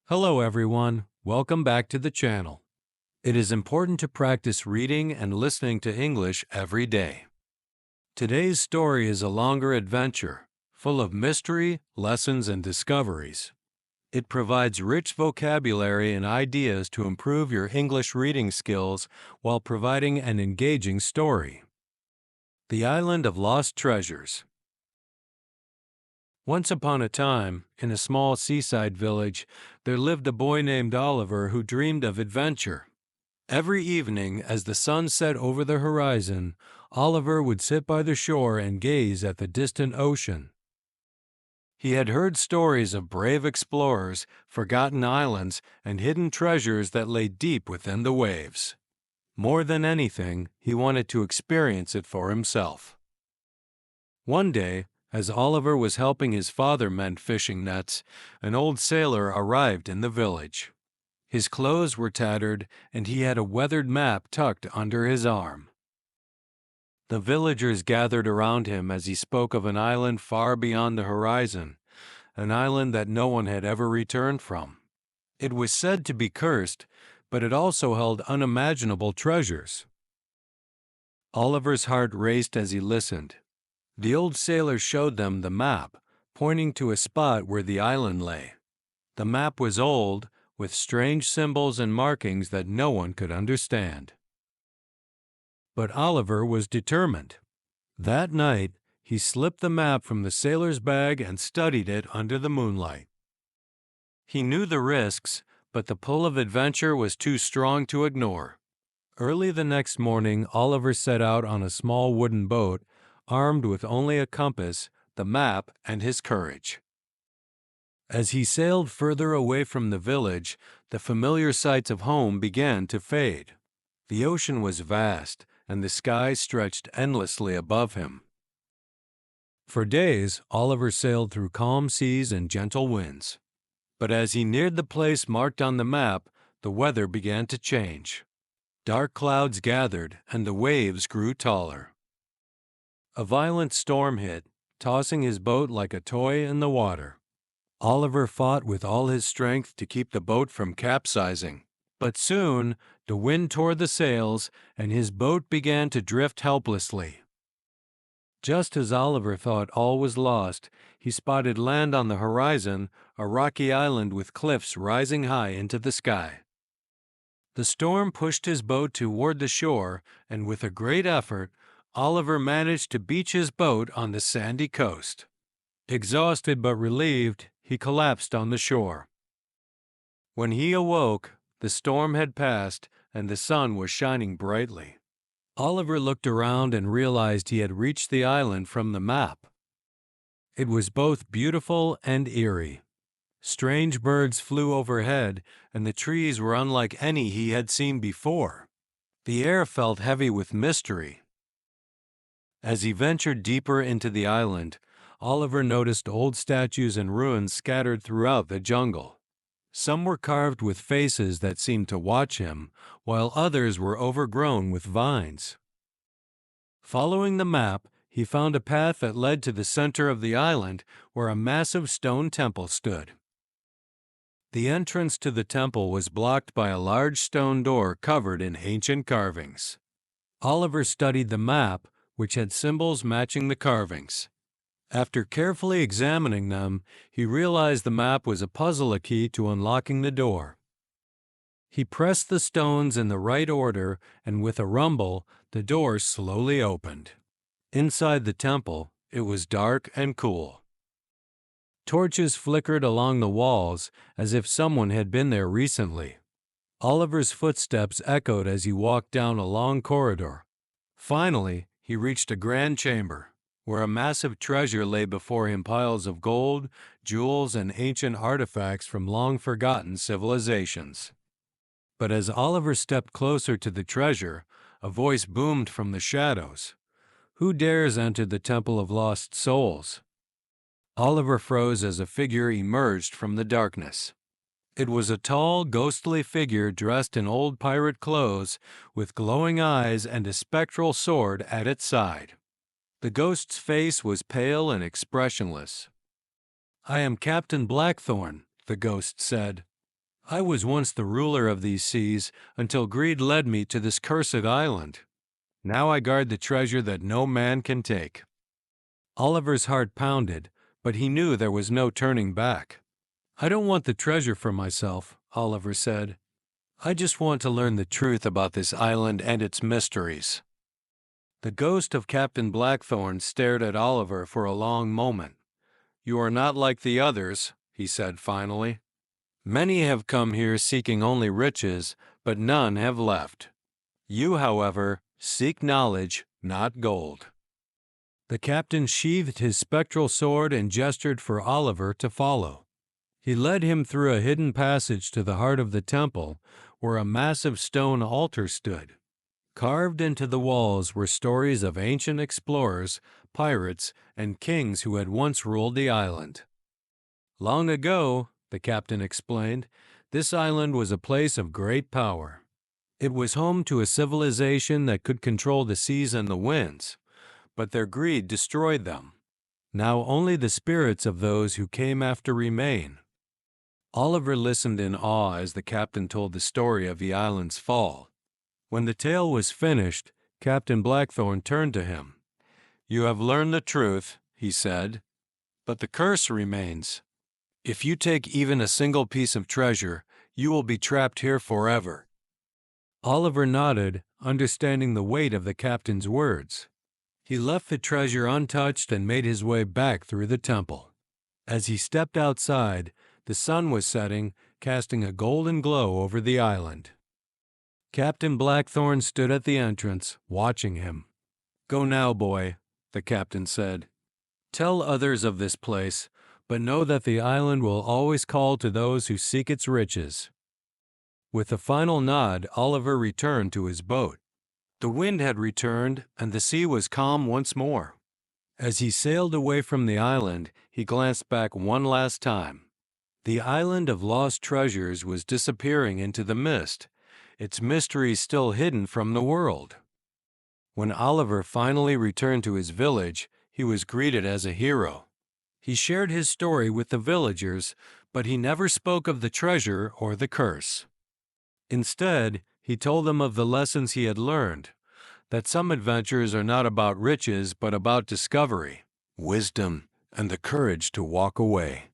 Hello everyone, welcome back to the channel. It is important to practice reading and listening to English every day. Today's story is a longer adventure, full of mystery, lessons, and discoveries. It provides rich vocabulary and ideas to improve your English reading skills while providing an engaging story. The Island of Lost Treasures. Once upon a time, in a small seaside village, there lived a boy named Oliver who dreamed of adventure. Every evening, as the sun set over the horizon, Oliver would sit by the shore and gaze at the distant ocean. He had heard stories of brave explorers, forgotten islands, and hidden treasures that lay deep within the waves. More than anything, he wanted to experience it for himself. One day, as Oliver was helping his father mend fishing nets, an old sailor arrived in the village. His clothes were tattered, and he had a weathered map tucked under his arm. The villagers gathered around him as he spoke of an island far beyond the horizon, an island that no one had ever returned from. It was said to be cursed, but it also held unimaginable treasures. Oliver's heart raced as he listened. The old sailor showed them the map, pointing to a spot where the island lay. The map was old, with strange symbols and markings that no one could understand. But Oliver was determined. That night, he slipped the map from the sailor's bag and studied it under the moonlight. He knew the risks, but the pull of adventure was too strong to ignore. Early the next morning, Oliver set out on a small wooden boat, armed with only a compass, the map, and his courage. As he sailed further away from the village, the familiar sights of home began to fade. The ocean was vast, and the sky stretched endlessly above him. For days, Oliver sailed through calm seas and gentle winds. But as he neared the place marked on the map, the weather began to change. Dark clouds gathered, and the waves grew taller. A violent storm hit, tossing his boat like a toy in the water. Oliver fought with all his strength to keep the boat from capsizing, but soon the wind tore the sails and his boat began to drift helplessly. Just as Oliver thought all was lost, he spotted land on the horizon, a rocky island with cliffs rising high into the sky. The storm pushed his boat toward the shore, and with a great effort, Oliver managed to beach his boat on the sandy coast. Exhausted but relieved, he collapsed on the shore. When he awoke, the storm had passed and the sun was shining brightly. Oliver looked around and realized he had reached the island from the map. It was both beautiful and eerie. Strange birds flew overhead, and the trees were unlike any he had seen before. The air felt heavy with mystery. As he ventured deeper into the island, Oliver noticed old statues and ruins scattered throughout the jungle. Some were carved with faces that seemed to watch him, while others were overgrown with vines. Following the map, he found a path that led to the center of the island, where a massive stone temple stood. The entrance to the temple was blocked by a large stone door covered in ancient carvings. Oliver studied the map, which had symbols matching the carvings. After carefully examining them, he realized the map was a puzzle, a key to unlocking the door. He pressed the stones in the right order, and with a rumble, the door slowly opened. Inside the temple, it was dark and cool. Torches flickered along the walls, as if someone had been there recently. Oliver's footsteps echoed as he walked down a long corridor. Finally, he reached a grand chamber, where a massive treasure lay before him, piles of gold, jewels, and ancient artifacts from long-forgotten civilizations. But as Oliver stepped closer to the treasure, a voice boomed from the shadows. "Who dares enter the Temple of Lost Souls?" Oliver froze as a figure emerged from the darkness. It was a tall, ghostly figure dressed in old pirate clothes, with glowing eyes and a spectral sword at its side. The ghost's face was pale and expressionless. "I am Captain Blackthorn," the ghost said. I was once the ruler of these seas until greed led me to this cursed island. Now I guard the treasure that no man can take." Oliver's heart pounded, but he knew there was no turning back. "I don't want the treasure for myself," Oliver said. "I just want to learn the truth about this island and its mysteries." The ghost of Captain Blackthorn stared at Oliver for a long moment. "You are not like the others," he said finally. "Many have come here seeking only riches, but none have left. You, however, seek knowledge, not gold." The captain sheathed his spectral sword and gestured for Oliver to follow. He led him through a hidden passage to the heart of the temple, where a massive stone altar stood. Carved into the walls were stories of ancient explorers, pirates, and kings who had once ruled the island. "Long ago," the captain explained, "this island was a place of great power. It was home to a civilization that could control the seas and the winds, but their greed destroyed them. Now only the spirits of those who came after remain." Oliver listened in awe as the captain told the story of the island's fall. When the tale was finished, Captain Blackthorn turned to him. "You have learned the truth," he said, "but the curse remains. If you take even a single piece of treasure, you will be trapped here forever." Oliver nodded, understanding the weight of the captain's words. He left the treasure untouched and made his way back through the temple. As he stepped outside, the sun was setting, casting a golden glow over the island. Captain Blackthorn stood at the entrance, watching him. "Go now, boy," the captain said. "Tell others of this place, but know that the island will always call to those who seek its riches." With a final nod, Oliver returned to his boat. The wind had returned, and the sea was calm once more. As he sailed away from the island, he glanced back one last time. The island of lost treasures was disappearing into the mist, its mysteries still hidden from the world. When Oliver finally returned to his village, he was greeted as a hero. He shared his story with the villagers, but he never spoke of the treasure or the curse. Instead, he told them of the lessons he had learned, that some adventures are not about riches but about discovery, wisdom, and the courage to walk away.